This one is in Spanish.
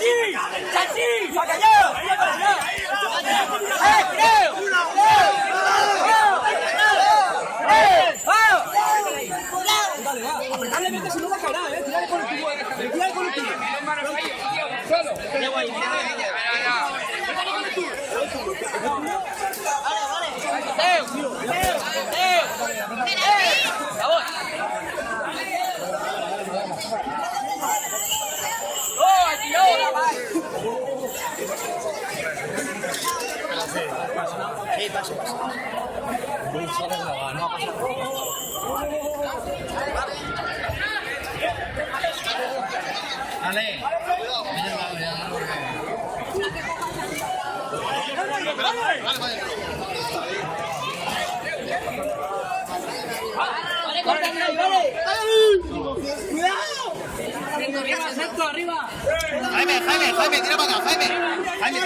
¡Chachi! ¡Chachi! ¡Saca ya! Dale, va. Apretadle mente si no va a caer, Tírale con el tubo. Tírale con el tubo. Solo. ¡Arriba! Jaime, tira para acá, Jaime. Jaime,